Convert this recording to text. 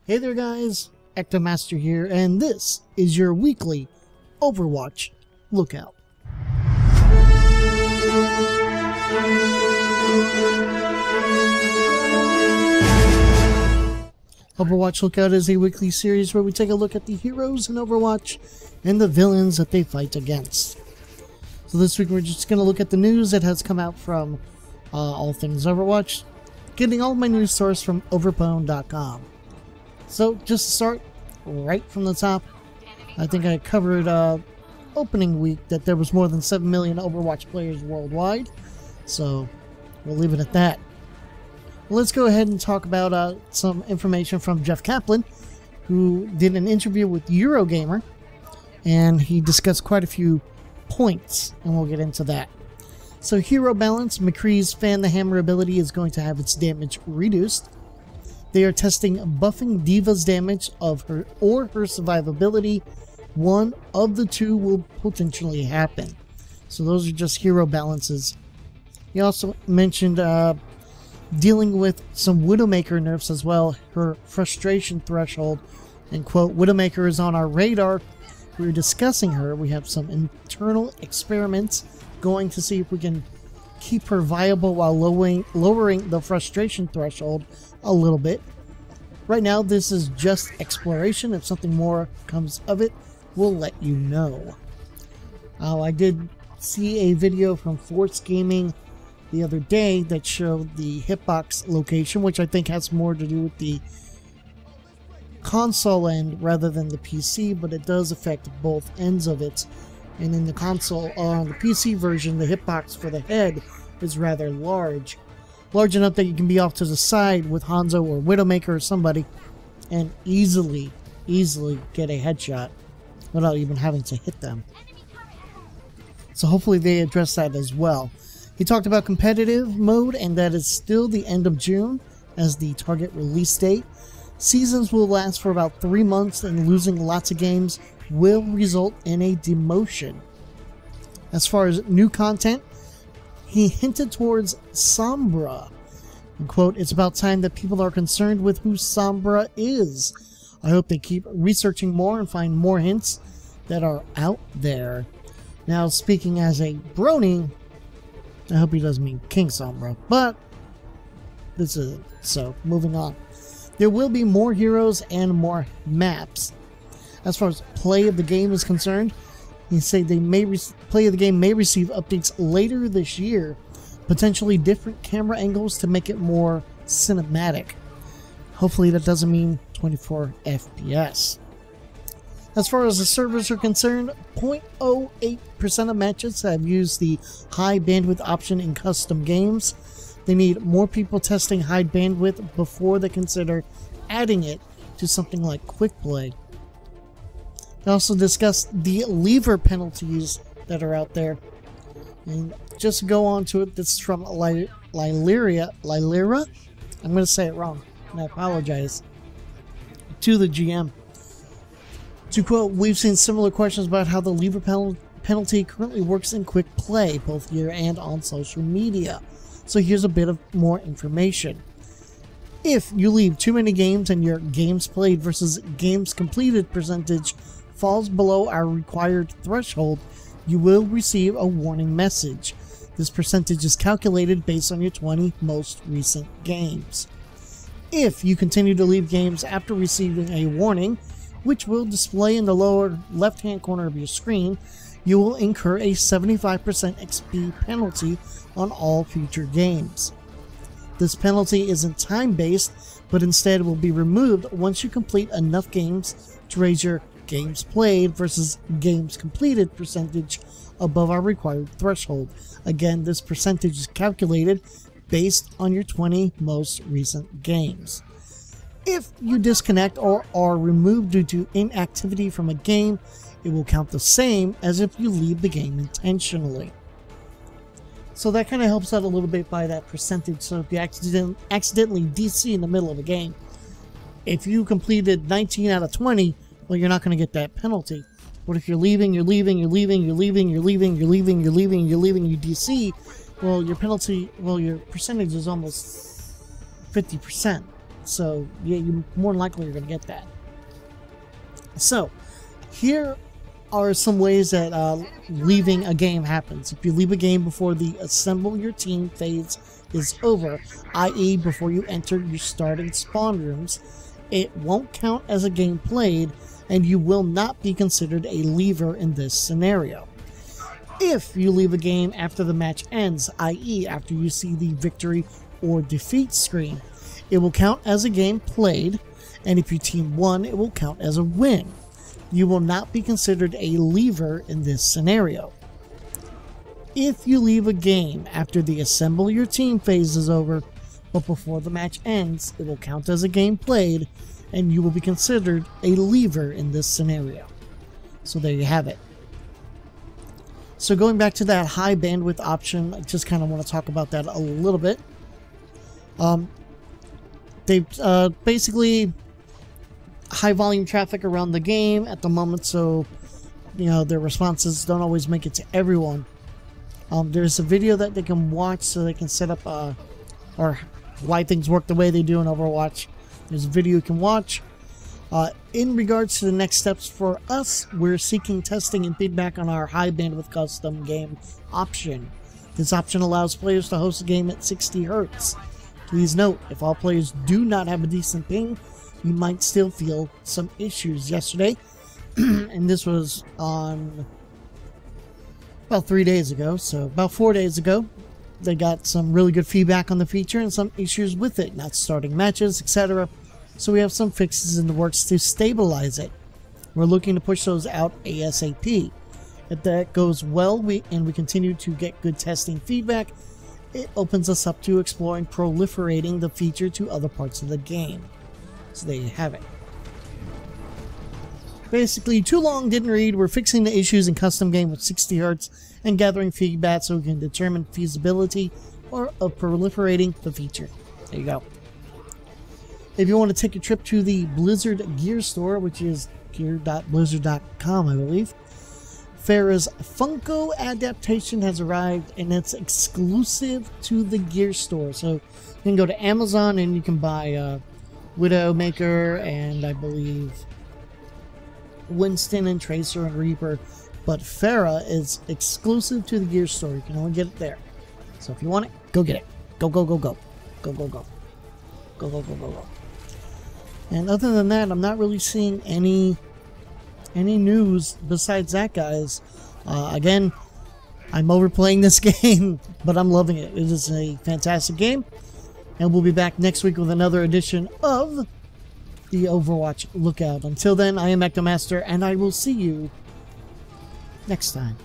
Hey there guys, EctoMaster here, and this is your weekly Overwatch Lookout. Overwatch Lookout is a weekly series where we take a look at the heroes in Overwatch and the villains that they fight against. So this week we're just going to look at the news that has come out from all things Overwatch, getting all my news source from overpwn.com. So just to start right from the top, I think I covered opening week that there was more than 7 million Overwatch players worldwide, so we'll leave it at that. Well, let's go ahead and talk about some information from Jeff Kaplan, who did an interview with Eurogamer, and he discussed quite a few points, and we'll get into that. So hero balance, McCree's Fan the Hammer ability is going to have its damage reduced. They are testing buffing Diva's damage of her or her survivability. One of the two will potentially happen. So those are just hero balances. He also mentioned dealing with some Widowmaker nerfs as well. Her frustration threshold, and quote, Widowmaker is on our radar. We're discussing her. We have some internal experiments going to see if we can keep her viable while lowering the frustration threshold a little bit. Right now this is just exploration. If something more comes of it, we'll let you know. I did see a video from Force Gaming the other day that showed the hitbox location, which I think has more to do with the console end rather than the PC, but it does affect both ends of it. And in the console, on the PC version, the hitbox for the head is rather large enough that you can be off to the side with Hanzo or Widowmaker or somebody and easily get a headshot without even having to hit them. So hopefully they address that as well. He talked about competitive mode, and that is still the end of June as the target release date. Seasons will last for about 3 months, and losing lots of games will result in a demotion. As far as new content, he hinted towards Sombra. And quote, it's about time that people are concerned with who Sombra is. I hope they keep researching more and find more hints that are out there. Now, speaking as a brony, I hope he doesn't mean King Sombra, but this is it. So, moving on. There will be more heroes and more maps. As far as play of the game is concerned, he said play of the game may receive updates later this year, potentially different camera angles to make it more cinematic. Hopefully that doesn't mean 24 FPS. As far as the servers are concerned, 0.08% of matches have used the high bandwidth option in custom games. They need more people testing high bandwidth before they consider adding it to something like quick play. They also discussed the lever penalties that are out there. And just to go on to it, this is from Lylira. I'm going to say it wrong, and I apologize to the GM. To quote, we've seen similar questions about how the lever penalty currently works in quick play, both here and on social media. So here's a bit of more information. If you leave too many games and your games played versus games completed percentage falls below our required threshold, you will receive a warning message. This percentage is calculated based on your 20 most recent games. If you continue to leave games after receiving a warning, which will display in the lower left-hand corner of your screen, you will incur a 75% XP penalty on all future games. This penalty isn't time-based, but instead will be removed once you complete enough games to raise your games played versus games completed percentage above our required threshold. Again, this percentage is calculated based on your 20 most recent games. If you disconnect or are removed due to inactivity from a game, it will count the same as if you leave the game intentionally. So that kind of helps out a little bit by that percentage. So if you accidentally DC in the middle of a game, if you completed 19 out of 20, well, you're not going to get that penalty. But if you're leaving, you DC, well, your penalty, well, your percentage is almost 50%. So yeah, you more than likely are going to get that. So here are some ways that leaving a game happens. If you leave a game before the assemble your team phase is over, i.e. before you enter your starting spawn rooms, it won't count as a game played, and you will not be considered a leaver in this scenario. If you leave a game after the match ends, i.e. after you see the victory or defeat screen, it will count as a game played, and if your team won, it will count as a win. You will not be considered a leaver in this scenario. If you leave a game after the assemble your team phase is over, but before the match ends, it will count as a game played, and you will be considered a leaver in this scenario. So there you have it. So going back to that high bandwidth option, I just kind of want to talk about that a little bit. They've basically high volume traffic around the game at the moment, so you know their responses don't always make it to everyone. There's a video that they can watch so they can set up or why things work the way they do in Overwatch. There's a video you can watch. In regards to the next steps for us, we're seeking testing and feedback on our high bandwidth custom game option. This option allows players to host a game at 60 Hz. Please note, if all players do not have a decent ping, you might still feel some issues. Yesterday, and this was on about 3 days ago, so about 4 days ago, they got some really good feedback on the feature and some issues with it, not starting matches, etc. So we have some fixes in the works to stabilize it. We're looking to push those out ASAP. If that goes well, we continue to get good testing feedback, it opens us up to exploring proliferating the feature to other parts of the game. So there you have it. Basically, too long didn't read. We're fixing the issues in custom game with 60 Hz and gathering feedback so we can determine feasibility or of proliferating the feature. There you go. If you want to take a trip to the Blizzard Gear Store, which is gear.blizzard.com, I believe, Pharah's Funko adaptation has arrived, and it's exclusive to the Gear Store. So you can go to Amazon and you can buy Widowmaker and I believe Winston and Tracer and Reaper, but Pharah is exclusive to the Gear Store. You can only get it there. So if you want it, go get it. Go, go, go, go. Go, go, go. Go, go, go, go, go. And other than that, I'm not really seeing any news besides that, guys. Again, I'm overplaying this game, but I'm loving it. It is a fantastic game. And we'll be back next week with another edition of the Overwatch Lookout. Until then, I am EctoMaster, and I will see you next time.